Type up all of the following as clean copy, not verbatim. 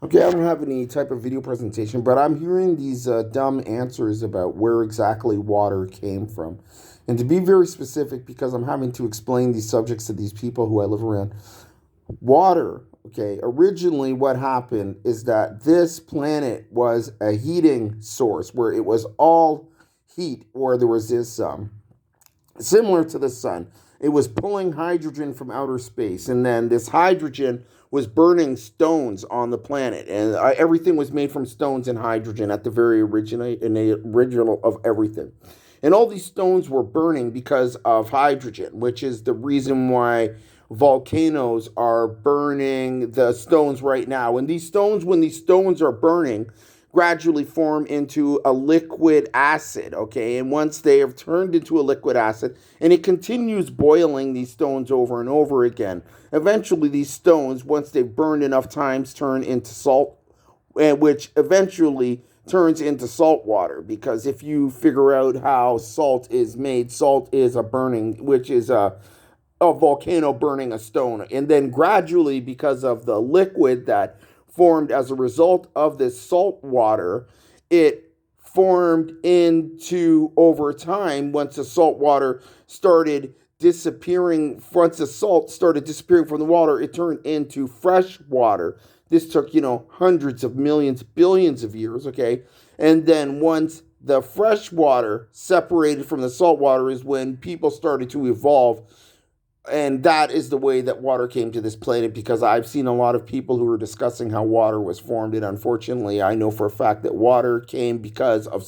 Okay, I don't have any type of video presentation, but I'm hearing these dumb answers about where exactly water came from. And to be very specific, because I'm having to explain these subjects to these people who I live around, water, okay, originally what happened is that this planet was a heating source where it was all heat, or there was this similar to the sun. It was pulling hydrogen from outer space, and then this hydrogen was burning stones on the planet, and everything was made from stones and hydrogen at the very original of everything. And all these stones were burning because of hydrogen, which is the reason why volcanoes are burning the stones right now. And these stones, when these stones are burning, gradually form into a liquid acid, okay? And once they have turned into a liquid acid, and it continues boiling these stones over and over again, eventually these stones, once they've burned enough times, turn into salt, which eventually turns into salt water. Because if you figure out how salt is made, salt is a burning, which is a volcano burning a stone. And then gradually, because of the liquid that formed as a result of this salt water, it formed into, over time, once the salt water started disappearing, once the salt started disappearing from the water, it turned into fresh water. This took, hundreds of millions, billions of years, okay? And then once the fresh water separated from the salt water is when people started to evolve, and that is the way that water came to this planet. Because I've seen a lot of people who are discussing how water was formed, and unfortunately I know for a fact that water came because of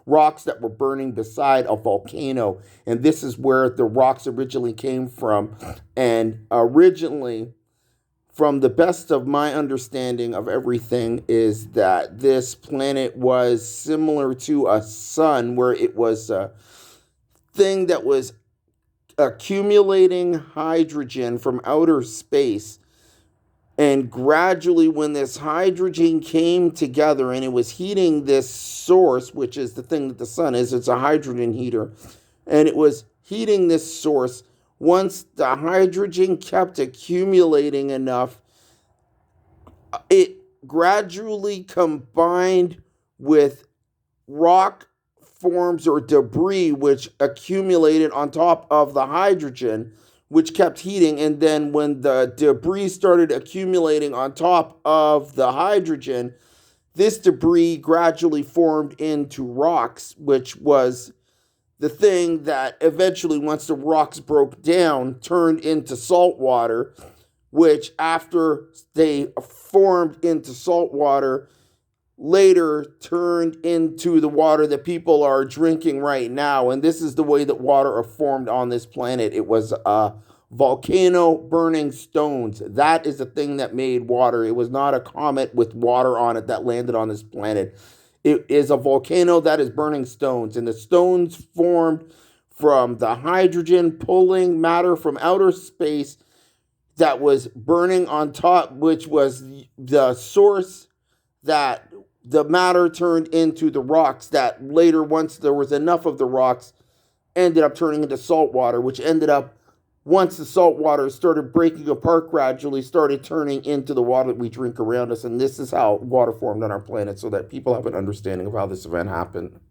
rocks that were burning beside a volcano, and this is where the rocks originally came from. And originally, from the best of my understanding of everything, is that this planet was similar to a sun, where it was a thing that was accumulating hydrogen from outer space. And gradually, when this hydrogen came together and it was heating this source, which is the thing that the sun is, it's a hydrogen heater, and it was heating this source. Once the hydrogen kept accumulating enough, it gradually combined with rock forms or debris which accumulated on top of the hydrogen, which kept heating. And then when the debris started accumulating on top of the hydrogen, this debris gradually formed into rocks, which was the thing that eventually, once the rocks broke down, turned into salt water, which, after they formed into salt water, later turned into the water that people are drinking right now. And this is the way that water formed on this planet. It was a volcano burning stones. That is the thing that made water. It was not a comet with water on it that landed on this planet. It is a volcano that is burning stones, and the stones formed from the hydrogen pulling matter from outer space that was burning on top, which was the source that the matter turned into the rocks that later, once there was enough of the rocks, ended up turning into salt water, which ended up, once the salt water started breaking apart, gradually started turning into the water that we drink around us. And this is how water formed on our planet, so that people have an understanding of how this event happened.